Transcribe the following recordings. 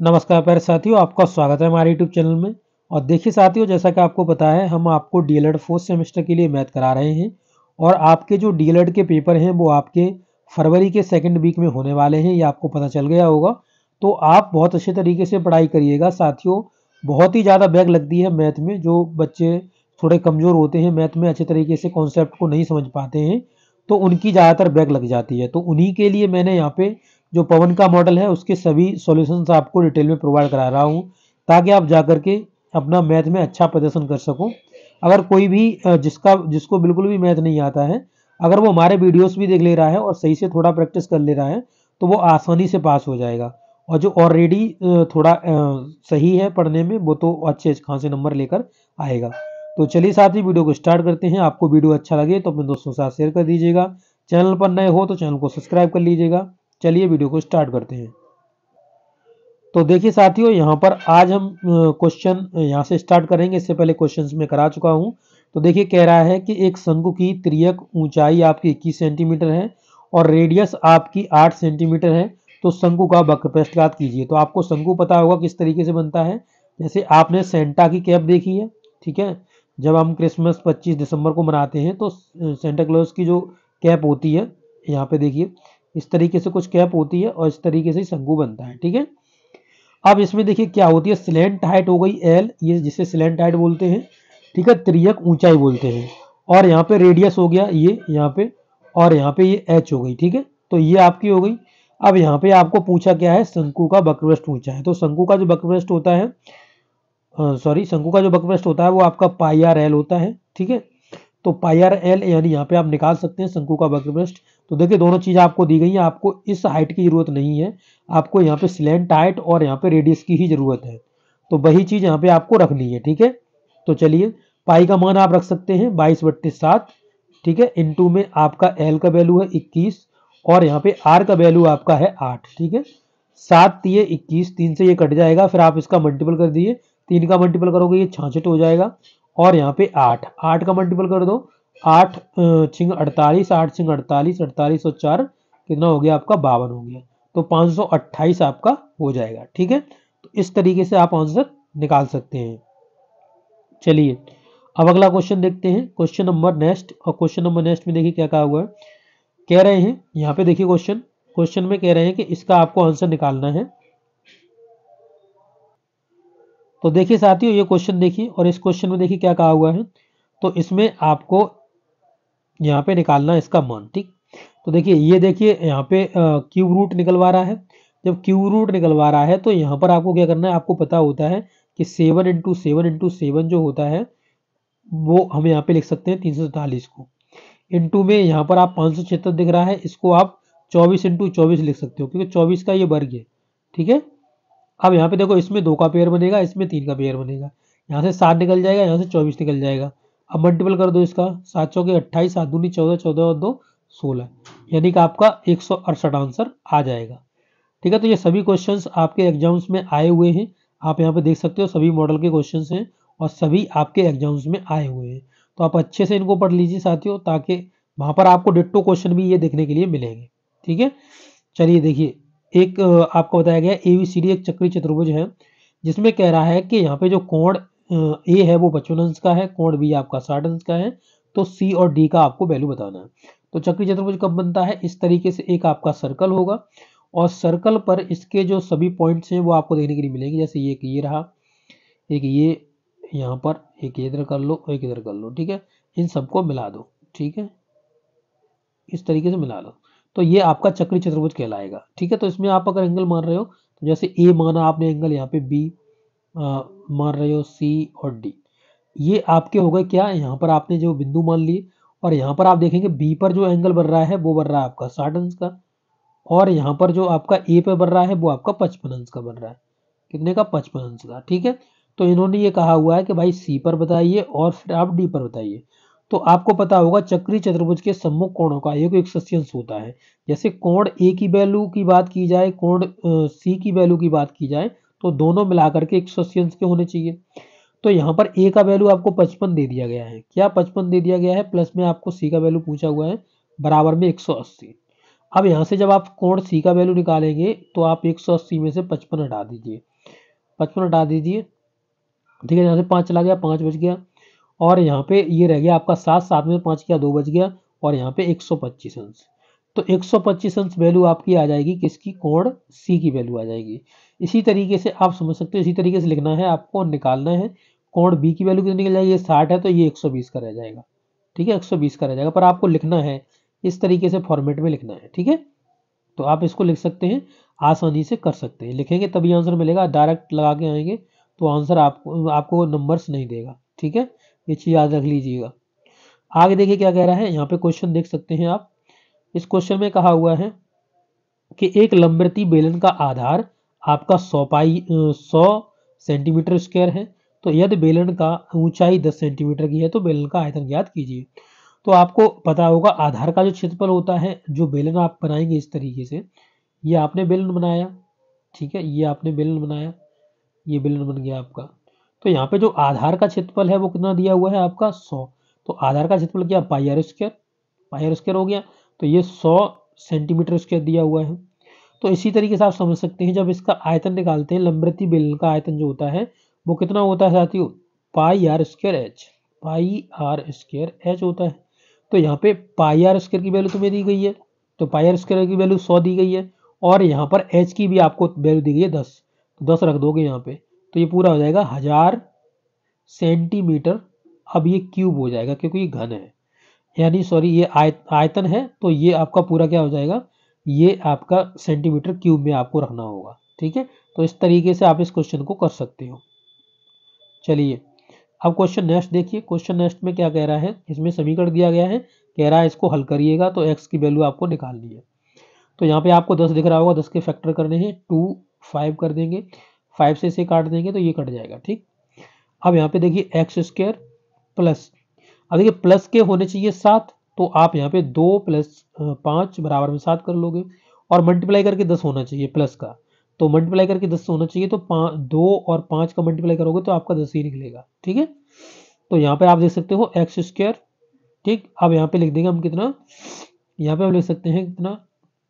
नमस्कार प्यारे साथियों, आपका स्वागत है हमारे यूट्यूब चैनल में। और देखिए साथियों, जैसा कि आपको पता है, हम आपको डीएलएड फोर्थ सेमेस्टर के लिए मैथ करा रहे हैं। और आपके जो डीएलएड के पेपर हैं वो आपके फरवरी के सेकंड वीक में होने वाले हैं, ये आपको पता चल गया होगा। तो आप बहुत अच्छे तरीके से पढ़ाई करिएगा साथियों। बहुत ही ज़्यादा बैक लगती है मैथ में। जो बच्चे थोड़े कमज़ोर होते हैं मैथ में, अच्छे तरीके से कॉन्सेप्ट को नहीं समझ पाते हैं, तो उनकी ज़्यादातर बैक लग जाती है। तो उन्हीं के लिए मैंने यहाँ पे जो पवन का मॉडल है उसके सभी सॉल्यूशंस आपको डिटेल में प्रोवाइड करा रहा हूँ, ताकि आप जा करके अपना मैथ में अच्छा प्रदर्शन कर सको। अगर कोई भी जिसको बिल्कुल भी मैथ नहीं आता है, अगर वो हमारे वीडियोस भी देख ले रहा है और सही से थोड़ा प्रैक्टिस कर ले रहा है, तो वो आसानी से पास हो जाएगा। और जो ऑलरेडी थोड़ा सही है पढ़ने में, वो तो अच्छे खासे नंबर लेकर आएगा। तो चलिए साथ ही वीडियो को स्टार्ट करते हैं। आपको वीडियो अच्छा लगे तो अपने दोस्तों के साथ शेयर कर दीजिएगा। चैनल पर नए हो तो चैनल को सब्सक्राइब कर लीजिएगा। चलिए वीडियो को स्टार्ट करते हैं। तो देखिए साथियों, यहाँ पर आज हम क्वेश्चन यहाँ से स्टार्ट करेंगे। इससे पहले क्वेश्चंस में करा चुका हूँ। तो देखिए, कह रहा है कि एक शंकु की तिर्यक ऊंचाई आपकी 21 सेंटीमीटर है और रेडियस आपकी 8 सेंटीमीटर है। तो शंकु का वक्रपृष्ठ ज्ञात कीजिए। तो आपको शंकु पता होगा किस तरीके से बनता है। जैसे आपने सेंटा की कैप देखी है, ठीक है। जब हम क्रिसमस 25 दिसंबर को मनाते हैं तो सेंटा क्लॉज की जो कैप होती है, यहाँ पे देखिए इस तरीके से कुछ कैप होती है और इस तरीके से शंकु बनता है, ठीक है। अब इसमें देखिए क्या होती है, स्लैंट हाइट हो गई एल, ये जिसे स्लैंट हाइट बोलते हैं, ठीक है। तिर्यक ऊंचाई बोलते हैं। और यहाँ पे रेडियस हो गया ये यहाँ पे, और यहाँ पे ये एच हो गई, ठीक है। तो ये आपकी हो गई। अब यहाँ पे आपको पूछा क्या है, शंकु का वक्रपृष्ठ ऊंचा है। तो शंकु का जो वक्रपृष्ठ होता है, शंकु का जो वक्रपृष्ठ होता है वो आपका पाई आर एल होता है, ठीक है। तो पाई आर एल यानी यहाँ पे आप निकाल सकते हैं शंकु का वक्रपृष्ठ। तो देखिए दोनों चीज आपको दी गई है, आपको इस हाइट की जरूरत नहीं है। आपको यहाँ पे स्लैंट हाइट और यहाँ पे रेडियस की ही जरूरत है। तो वही चीज यहाँ पे आपको रखनी है, ठीक है। तो चलिए, पाई का मान आप रख सकते हैं 22/7, ठीक है। इनटू में आपका एल का वैल्यू है 21 और यहाँ पे आर का वैल्यू आपका है 8, ठीक है। 7 तिये 21, 3 से ये कट जाएगा, फिर आप इसका मल्टीपल कर दिए। 3 का मल्टीपल करोगे ये 66 हो जाएगा। और यहाँ पे 8 8 का मल्टीपल कर दो। 8 छिंग 48, 8 छिंग 48, 48 और 4 कितना हो गया आपका 52 हो गया। तो 528 आपका हो जाएगा, ठीक है। तो इस तरीके से आप आंसर निकाल सकते हैं। चलिए, अब अगला क्वेश्चन देखते हैं। क्वेश्चन नंबर नेक्स्ट, और क्वेश्चन नंबर नेक्स्ट में देखिए क्या कहा हुआ है। कह रहे हैं यहाँ पे देखिए क्वेश्चन क्वेश्चन में कह रहे हैं कि इसका आपको आंसर निकालना है। तो देखिए साथियों, ये क्वेश्चन देखिए और इस क्वेश्चन में देखिए क्या कहा हुआ है। तो इसमें आपको यहाँ पे निकालना है इसका मान, ठीक। तो देखिए, ये देखिए यहाँ पे क्यूब रूट निकलवा रहा है। जब क्यूब रूट निकलवा रहा है तो यहाँ पर आपको क्या करना है, आपको पता होता है कि 7 × 7 × 7 जो होता है वो हम यहाँ पे लिख सकते हैं 347 को। इंटू में यहाँ पर आप 576 दिख रहा है, इसको आप 24 × 24 लिख सकते हो, क्योंकि 24 का ये वर्ग है, ठीक है। अब यहाँ पे देखो, इसमें 2 का पेयर बनेगा, इसमें 3 का पेयर बनेगा। यहाँ से 7 निकल जाएगा, यहाँ से 24 निकल जाएगा। अब मल्टीपल कर दो इसका, 7 चौके 28, 7 दूनी 14, 14 और 2 16, यानी कि आपका 168 आंसर आ जाएगा, ठीक है। तो ये सभी क्वेश्चंस आपके एग्जाम्स में आए हुए हैं। आप यहाँ पे देख सकते हो सभी मॉडल के क्वेश्चंस हैं और सभी आपके एग्जाम्स में आए हुए हैं। तो आप अच्छे से इनको पढ़ लीजिए साथियों, ताकि वहां पर आपको डिट्टो क्वेश्चन भी ये देखने के लिए मिलेंगे, ठीक है। चलिए देखिए, एक आपको बताया गया ABCD एक चक्री चतुर्भुज है, जिसमें कह रहा है कि यहाँ पे जो कोण ए है वो 55 अंश का है, कोण बी आपका 60 अंश का है। तो सी और डी का आपको वैल्यू बताना है। तो चक्री चतुर्भुज कब बनता है, इस तरीके से एक आपका सर्कल होगा और सर्कल पर इसके जो सभी पॉइंट्स हैं वो आपको देखने के लिए मिलेंगे। जैसे ये रहा, एक ये यहाँ पर, एक इधर कर लो, एक इधर कर लो, ठीक है। इन सबको मिला दो, ठीक है, इस तरीके से मिला लो। तो ये आपका चक्री चतुर्भुज कहलाएगा, ठीक है। तो इसमें आप अगर एंगल मान रहे हो, तो जैसे ए माना आपने एंगल, यहाँ पे बी मान रहे हो, सी और डी, ये आपके हो गए क्या, यहाँ पर आपने जो बिंदु मान लिए। और यहाँ पर आप देखेंगे बी पर जो एंगल बन रहा है वो बन रहा है आपका 60 अंश का, और यहाँ पर जो आपका ए पे बन रहा है वो आपका 55 अंश का बन रहा है। कितने का, 55 अंश का, ठीक है। तो इन्होंने ये कहा हुआ है कि भाई सी पर बताइए और फिर आप डी पर बताइए। तो आपको पता होगा चक्री चतुर्भुज के सम्मुख कोणों का योग 180 अंश होता है। जैसे कोण ए की वैल्यू की बात की जाए, कोण सी की वैल्यू की बात की जाए, तो दोनों मिलाकर के 180 अंश के होने चाहिए। तो यहाँ पर ए का वैल्यू आपको 55 दे दिया गया है, क्या 55 दे दिया गया है, प्लस में आपको सी का वैल्यू पूछा हुआ है, बराबर में 180। अब यहाँ से जब आप कोण सी का वैल्यू निकालेंगे तो आप 180 में से 55 हटा दीजिए, 55 हटा दीजिए, ठीक है। यहाँ से 5 चला गया, 5 बच गया, और यहाँ पे ये रह गया आपका 7, 7 में 5 किया 2 बच गया, और यहाँ पे 125 अंश। तो 125 अंश वैल्यू आपकी आ जाएगी किसकी, कोण सी की वैल्यू आ जाएगी। इसी तरीके से आप समझ सकते हो, इसी तरीके से लिखना है आपको, निकालना है कोण बी की वैल्यू कितनी निकल जाएगी, ये 60 है तो ये 120 का रह जाएगा, ठीक है, 120 का रह जाएगा। पर आपको लिखना है इस तरीके से, फॉर्मेट में लिखना है, ठीक है। तो आप इसको लिख सकते हैं, आसानी से कर सकते हैं, लिखेंगे तभी आंसर मिलेगा, डायरेक्ट लगा के आएंगे तो आंसर आपको नंबर्स नहीं देगा, ठीक है। ये चीज़ याद रख लीजिएगा। आगे देखिए क्या कह रहा है, यहाँ पे क्वेश्चन देख सकते हैं आप। इस क्वेश्चन में कहा हुआ है कि एक लंबवृत्तीय बेलन का आधार आपका 100 सेंटीमीटर स्क्वायर है, तो यदि बेलन का ऊंचाई 10 सेंटीमीटर की है तो बेलन का आयतन ज्ञात कीजिए। तो आपको पता होगा आधार का जो क्षेत्रफल होता है, जो बेलन आप बनाएंगे इस तरीके से, ये आपने बेलन बनाया, ठीक है, ये आपने बेलन बनाया, ये बेलन बन गया आपका। तो यहाँ पे जो आधार का क्षेत्रफल है वो कितना दिया हुआ है आपका 100, तो आधार का क्षेत्रफल क्या, pi r square, pi r square हो गया, तो ये 100 सेंटीमीटर स्क्वायर दिया हुआ है। तो इसी तरीके से आप समझ सकते हैं, जब इसका आयतन निकालते हैं, लंबवृत्तीय बेलन का आयतन जो होता है वो कितना होता है साथियों, pi r square h, pi r square h होता है। तो यहाँ पे पाई आर स्क्वायर की वैल्यू तुम्हें दी गई है, तो पाई आर स्क्वायर की वैल्यू 100 दी गई है, और यहाँ पर एच की भी आपको वैल्यू दी गई है 10, तो 10 रख दोगे यहाँ पे, तो ये पूरा हो जाएगा 1000 सेंटीमीटर। अब ये क्यूब हो जाएगा क्योंकि ये घन है, यानी सॉरी ये आयतन है, तो ये आपका पूरा क्या हो जाएगा, ये आपका सेंटीमीटर क्यूब में आपको रखना होगा, ठीक है। तो इस तरीके से आप इस क्वेश्चन को कर सकते हो। चलिए अब क्वेश्चन नेक्स्ट देखिए, क्वेश्चन नेक्स्ट में क्या कह रहा है, इसमें समीकरण दिया गया है, कह रहा है इसको हल करिएगा, तो x की वैल्यू आपको निकालनी है। तो यहाँ पे आपको 10 दिख रहा होगा, 10 के फैक्टर करने हैं, 2 5 कर देंगे, 5 से इसे काट देंगे तो ये कट जाएगा, ठीक। अब यहाँ पे देखिए एक्स स्क्वायर प्लस, अब देखिए प्लस के होने चाहिए 7, तो आप यहाँ पे 2 प्लस 5 बराबर में 7 कर लोगे, और मल्टीप्लाई करके 10 होना चाहिए प्लस का, तो मल्टीप्लाई करके 10 होना चाहिए, तो 2 और 5 का मल्टीप्लाई करोगे तो आपका 10 ही निकलेगा, ठीक है। तो यहाँ पे आप देख सकते हो एक्स स्क्वायर, ठीक। अब यहाँ पे लिख देंगे हम कितना, यहाँ पे हम लिख सकते हैं कितना,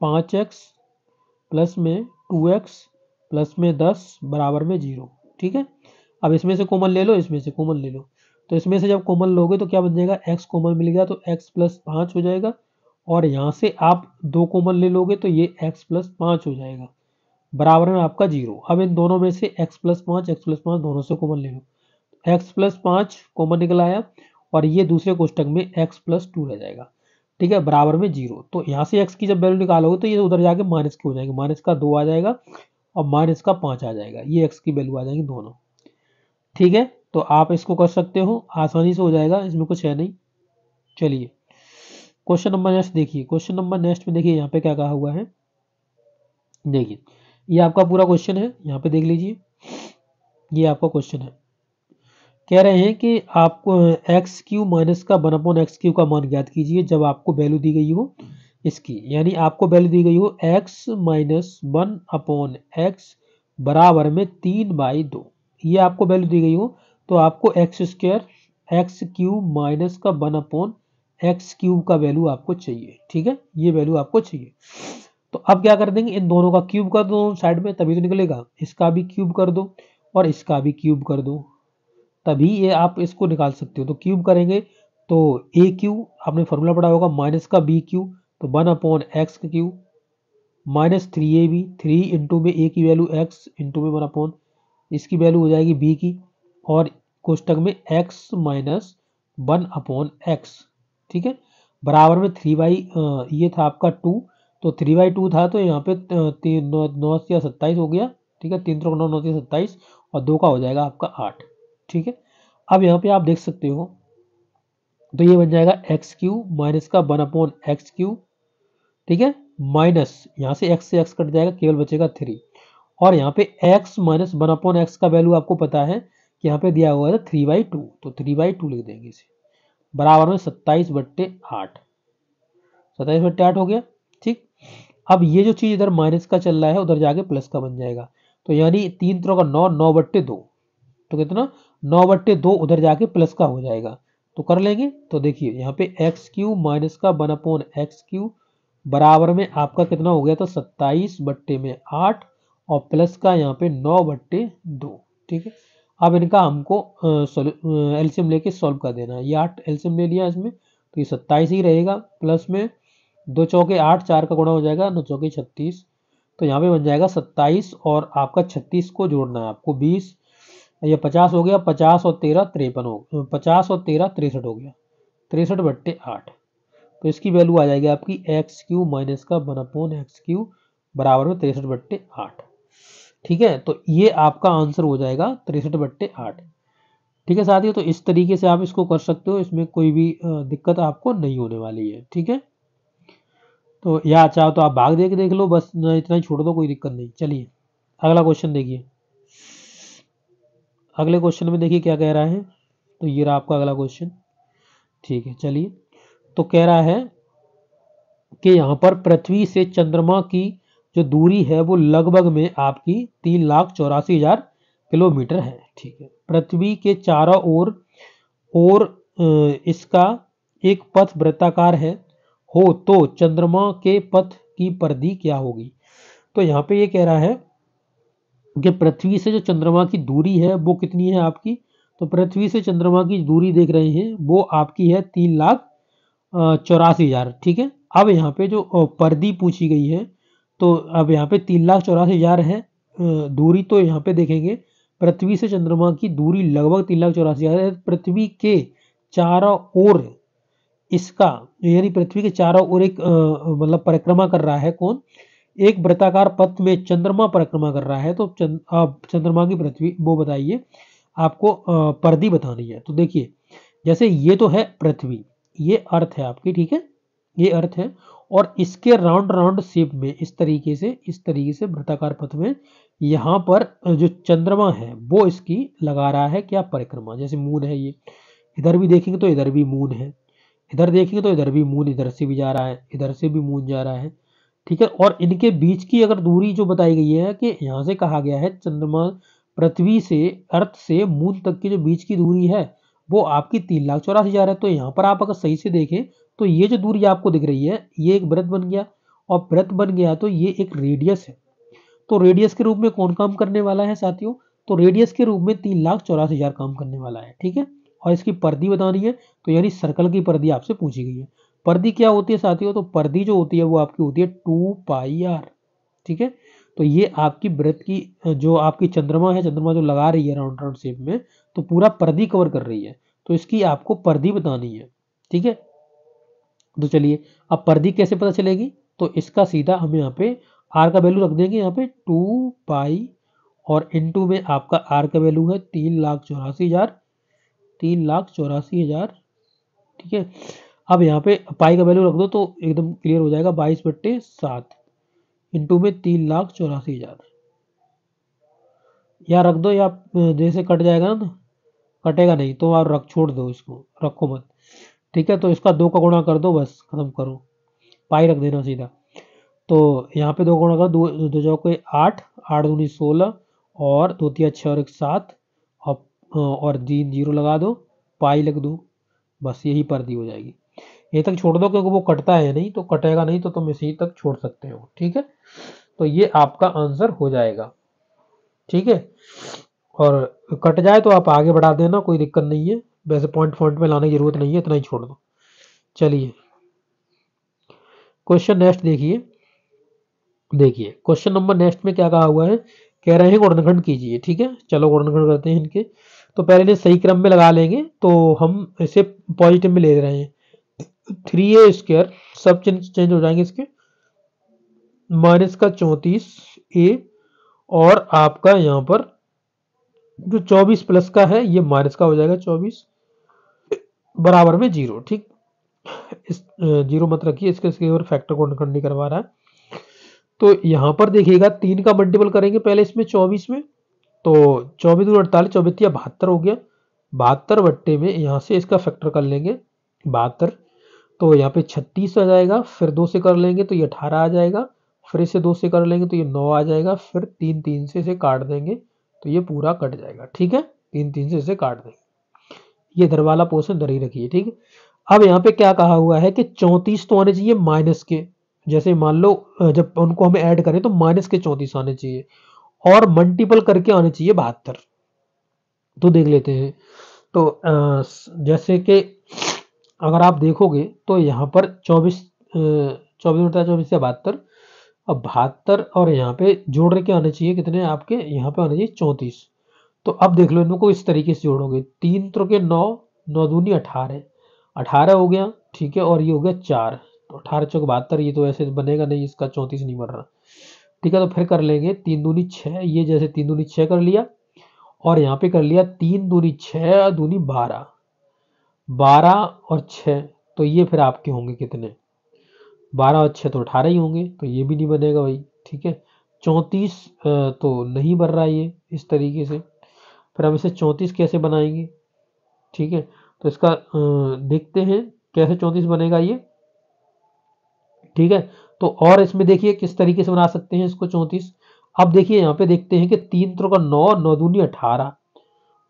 5x प्लस में 2x प्लस में 10 बराबर में 0, ठीक है। अब इसमें से कॉमन ले लो, इसमें से कॉमन ले लो, तो इसमें से जब कॉमन लोगे तो क्या बन जाएगा, x कॉमन मिल गया तो x प्लस 5 हो जाएगा, और यहाँ से आप 2 कॉमन ले लोगे तो ये x प्लस 5 हो जाएगा, बराबर में आपका 0। अब इन दोनों में से x प्लस 5 दोनों से कॉमन ले लो, x प्लस 5 कॉमन निकल आया, और ये दूसरे कोष्टक में x प्लस 2 रह जाएगा, ठीक है, बराबर में 0। तो यहाँ से x की जब वैल्यू निकालोगे तो ये उधर जाके माइनस की हो जाएगी, माइनस का 2 आ जाएगा और माइनस का 5 आ जाएगा, ये x की वैल्यू आ जाएगी दोनों, ठीक है। तो आप इसको कर सकते हो, आसानी से हो जाएगा, इसमें कुछ है नहीं। चलिए क्वेश्चन नंबर नेक्स्ट देखिए, क्वेश्चन नंबर नेक्स्ट में देखिए यहाँ पे क्या कहा हुआ है, देखिए ये आपका पूरा क्वेश्चन है, यहाँ पे देख लीजिए, ये आपका क्वेश्चन है। कह रहे हैं कि आपको एक्स क्यू माइनस का 1 एक्स क्यू का मान ज्ञात कीजिए जब आपको वैल्यू दी गई हो इसकी, यानी आपको वैल्यू दी गई हो x माइनस 1 एक्स बराबर में 3/2, ये आपको वैल्यू दी गई हो, तो आपको x square x cube minus का 1 एक्स क्यूब का वैल्यू आपको चाहिए, ठीक है, ये वैल्यू आपको चाहिए। तो अब क्या कर देंगे, इन दोनों का क्यूब कर दो साइड में, तभी तो निकलेगा, इसका भी क्यूब कर दो और इसका भी क्यूब कर दो, तभी ये आप इसको निकाल सकते हो। तो क्यूब करेंगे तो ए क्यू, आपने फॉर्मूला पढ़ा होगा, माइनस का बी क्यू, तो 1/x का क्यूब, माइनस 3ab, 3 इंटू में ए की वैल्यू x इंटू में 1 इसकी वैल्यू हो जाएगी b की, और कोष्टक में x माइनस 1/x, ठीक है, बराबर में 3 ये था आपका 2, तो 3/2 था, तो यहाँ पे 9 या 27 हो गया, ठीक है, 3 3 9 9 27, और 2 का हो जाएगा आपका 8, ठीक है। अब यहाँ पे आप देख सकते हो, तो ये बन जाएगा एक्स क्यूब माइनस का 1/x क्यूब, ठीक है, माइनस यहाँ से x कट जाएगा, केवल बचेगा 3, और यहाँ पे x माइनस 1/x का वैल्यू आपको पता है कि यहाँ पे दिया हुआ है 3/2, तो 3/2 लिख देंगे इसे, बराबर में 27/8, 27/8 हो गया, ठीक। अब ये जो चीज इधर माइनस का चल रहा है उधर जाके प्लस का बन जाएगा, तो यानी 3 3 का 9, 9/2, तो कितना 9/2 उधर जाके प्लस का हो जाएगा, तो कर लेंगे। तो देखिए यहाँ पे एक्स क्यूब माइनस का 1/x क्यूब बराबर में आपका कितना हो गया था 27/8 और प्लस का यहाँ पे 9/2। ठीक है, अब इनका हमको एलसीएम लेके सॉल्व कर देना है। ये 8 एलसीएम ले लिया इसमें, तो ये 27 ही रहेगा, प्लस में 2 चौके 8, 4 का गुणा हो जाएगा, 9 चौके 36, तो यहाँ पे बन जाएगा 27 और आपका 36 को जोड़ना है आपको 20, ये 50 हो गया, 50 और 13 53 हो, 50 और 13 63 हो गया, 63/8। तो इसकी वैल्यू आ जाएगी आपकी x³ माइनस का 1/x³ बराबर में 63/8। ठीक है, तो ये आपका आंसर हो जाएगा 63/8। ठीक है साथियों, तो इस तरीके से आप इसको कर सकते हो, इसमें कोई भी दिक्कत आपको नहीं होने वाली है। ठीक है, तो या चाहो तो आप भाग दे के देख लो, बस ना इतना ही छोड़ दो, कोई दिक्कत नहीं। चलिए अगला क्वेश्चन देखिए। अगले क्वेश्चन में देखिए क्या कह रहा है, तो ये रहा आपका अगला क्वेश्चन। ठीक है, चलिए, तो कह रहा है कि यहाँ पर पृथ्वी से चंद्रमा की जो दूरी है वो लगभग में आपकी 3,84,000 किलोमीटर है। ठीक है, पृथ्वी के चारों ओर इसका एक पथ वृत्ताकार है हो तो चंद्रमा के पथ की परिधि क्या होगी। तो यहाँ पे ये कह रहा है कि पृथ्वी से जो चंद्रमा की दूरी है वो कितनी है आपकी, तो पृथ्वी से चंद्रमा की दूरी देख रहे हैं वो आपकी है 3,84,000। ठीक है, अब यहाँ पे जो परिधि पूछी गई है, तो अब यहाँ पे 3,84,000 है दूरी, तो यहाँ पे देखेंगे पृथ्वी से चंद्रमा की दूरी लगभग 3,84,000 है। पृथ्वी के चारों ओर इसका, यानी पृथ्वी के चारों ओर एक मतलब परिक्रमा कर रहा है कौन, एक वृत्ताकार पथ में चंद्रमा परिक्रमा कर रहा है। तो चंद्रमा की पृथ्वी वो बताइए, आपको परिधि बतानी है। तो देखिए, जैसे ये तो है पृथ्वी, ये अर्थ है आपकी, ठीक है, ये अर्थ है, और इसके राउंड राउंड शेप में इस तरीके से वृत्ताकार पथ में यहाँ पर जो चंद्रमा है वो इसकी लगा रहा है क्या, परिक्रमा। जैसे मून है ये, इधर भी देखेंगे तो इधर भी मून है, इधर देखेंगे तो इधर भी मून, इधर से भी जा रहा है, इधर से भी मून जा रहा है। ठीक है, और इनके बीच की अगर दूरी जो बताई गई है कि यहाँ से कहा गया है चंद्रमा पृथ्वी से अर्थ से मून तक की जो बीच की दूरी है वो आपकी 3,84,000 है। तो यहाँ पर आप अगर सही से देखें तो ये जो दूरी आपको दिख रही है ये एक वृत्त बन गया, और वृत्त बन गया तो ये एक रेडियस है। तो रेडियस के रूप में कौन काम करने वाला है साथियों, तो रेडियस के रूप में 3,84,000 काम करने वाला है। ठीक है, और इसकी परिधि बतानी है, तो यानी सर्कल की परिधि आपसे पूछी गई है। परिधि क्या होती है साथियों, तो परिधि जो होती है वो आपकी होती है 2πr। ठीक है, तो ये आपकी वृत्त की जो आपकी चंद्रमा है, चंद्रमा जो लगा रही है राउंड राउंड शेप में, तो पूरा परिधि कवर कर रही है, तो इसकी आपको परिधि बतानी है। ठीक है, तो चलिए अब परिधि कैसे पता चलेगी, तो इसका सीधा हम यहाँ पे आर का वैल्यू रख देंगे यहाँ पे 2π, और इनटू में आपका आर का वैल्यू है 3,84,000। ठीक है, अब यहाँ पे पाई का वैल्यू रख दो तो एकदम क्लियर हो जाएगा, 22/7 इंटू में 3,84,000। या रख दो, या जैसे कट जाएगा ना, कटेगा नहीं तो आप छोड़ दो, इसको रखो मत। ठीक है, तो इसका 2 का गुणा कर दो, बस खत्म करो, पाई रख देना सीधा। तो यहाँ पे 2 गुणा कर दो, 2 चौके 8, 8 दूनी 16, और 2 तिया 6 और 1 7, और 3 0 लगा दो, पाई लग दो, बस यही परिधि हो जाएगी। ये तक छोड़ दो क्योंकि वो कटता है नहीं, तो कटेगा नहीं तो तुम इसी तक छोड़ सकते हो। ठीक है, तो ये आपका आंसर हो जाएगा। ठीक है, और कट जाए तो आप आगे बढ़ा देना, कोई दिक्कत नहीं है, वैसे पॉइंट में लाने की जरूरत नहीं है, इतना ही छोड़ दो। चलिए क्वेश्चन नेक्स्ट देखिए। देखिए क्वेश्चन नंबर नेक्स्ट में क्या कहा हुआ है, कह रहे हैं गुणनखंड कीजिए। ठीक है, चलो गुणनखंड करते हैं इनके। तो पहले इन्हें सही क्रम में लगा लेंगे, तो हम इसे पॉजिटिव में ले रहे हैं। 3a² सब चेंज हो जाएंगे इसके, माइनस का 34a, और आपका यहाँ पर जो 24 प्लस का है ये माइनस का हो जाएगा 24 बराबर में 0। ठीक, इस 0 मत रखिए, इसके और फैक्टर गुणनखंड नहीं करवा रहा है। तो यहाँ पर देखिएगा 3 का मल्टीपल करेंगे पहले इसमें 24 में, तो 24 दूनी 48, 24 या 72 हो गया, 72 बट्टे में यहाँ से इसका फैक्टर कर लेंगे 72, तो यहाँ पे 36 आ जाएगा, फिर 2 से कर लेंगे तो ये 18 आ जाएगा, फिर इसे 2 से कर लेंगे तो ये 9 आ जाएगा, फिर 3 से इसे काट देंगे तो ये पूरा कट जाएगा। ठीक है, 3 से इसे काट देंगे, ये इधर वाला पोर्शन इधर ही रखिए। ठीक है, अब यहाँ पे क्या कहा हुआ है कि 34 तो आने चाहिए माइनस के, जैसे मान लो जब उनको हमें ऐड करें तो माइनस के 34 आने चाहिए और मल्टीपल करके आने चाहिए 72। तो देख लेते हैं। तो जैसे कि अगर आप देखोगे तो यहाँ पर 24 24 24 से 72। अब 72 और यहाँ पे जोड़ के आने चाहिए कितने आपके, यहाँ पे आने चाहिए 34। तो अब देख लो इनको इस तरीके से जोड़ोगे, 3 त्रिके 9, 9 दूनी 18, 18 हो गया, ठीक है, और ये हो गया 4, तो 18 चौक 72, ये तो ऐसे बनेगा नहीं, इसका 34 नहीं बन रहा, ठीक है। तो फिर कर लेंगे 3 दूनी 6, ये जैसे 3 दूनी 6 कर लिया, और यहाँ पे कर लिया 3 दूनी 6 दूनी 12, 12 और 6, तो ये फिर आपके होंगे कितने, 12 और 6 तो 18 ही होंगे, तो ये भी नहीं बनेगा भाई, ठीक है। 34 तो नहीं बन रहा ये इस तरीके से, फिर हम इसे 34 कैसे बनाएंगे, ठीक है। तो इसका देखते हैं कैसे 34 बनेगा ये, ठीक है। तो और इसमें देखिए किस तरीके से बना सकते हैं इसको 34। अब देखिए यहाँ पे देखते हैं कि 3 त्रिका 9, 9 दूनी 18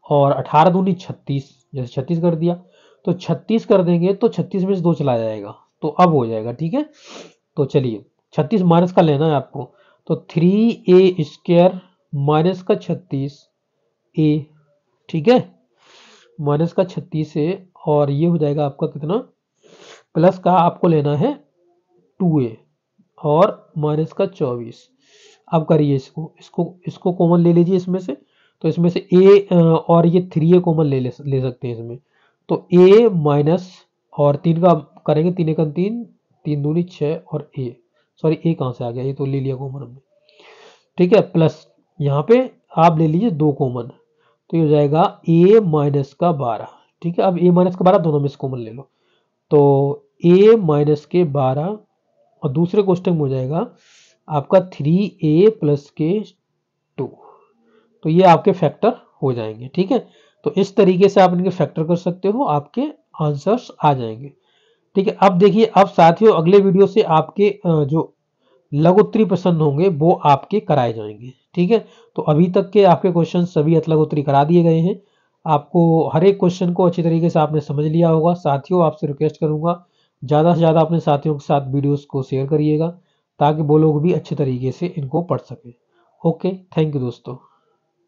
और 18 दूनी 36, जैसे 36 कर दिया, तो 36 कर देंगे तो 36 में से 2 चला जाएगा, तो अब हो जाएगा, ठीक है। तो चलिए 36 माइनस का लेना है आपको, तो 3a² माइनस का 36a, ठीक है, माइनस का 36a, और ये हो जाएगा आपका कितना, प्लस का आपको लेना है 2a और माइनस का 24। अब करिए इसको इसको इसको कॉमन ले लीजिए इसमें से, तो इसमें से a और ये 3a कॉमन ले सकते हैं इसमें, तो a माइनस और 3 का करेंगे, 3 एकम 3, 3 दूनी 6 और a, सॉरी a कहाँ से आ गया, ये तो ले लिया कॉमन हमने, ठीक है, प्लस यहाँ पे आप ले लीजिए 2 कॉमन, तो ये हो जाएगा a माइनस का 12, ठीक है। अब a माइनस का 12 दोनों में से कॉमन ले लो, तो a माइनस के 12 और दूसरे क्वेश्चन में हो जाएगा आपका 3a प्लस के 2, तो ये आपके फैक्टर हो जाएंगे, ठीक है। तो इस तरीके से आप इनके फैक्टर कर सकते हो, आपके आंसर्स आ जाएंगे, ठीक है। अब देखिए, अब साथियों अगले वीडियो से आपके जो लघु उत्तरी प्रश्न होंगे वो आपके कराए जाएंगे, ठीक है। तो अभी तक के आपके क्वेश्चन सभी लघु उत्तरी करा दिए गए हैं, आपको हर एक क्वेश्चन को अच्छी तरीके से आपने समझ लिया होगा। साथियों आपसे रिक्वेस्ट करूंगा ज़्यादा से ज़्यादा अपने साथियों के साथ वीडियोस को शेयर करिएगा, ताकि वो लोग भी अच्छे तरीके से इनको पढ़ सकें। ओके, थैंक यू दोस्तों।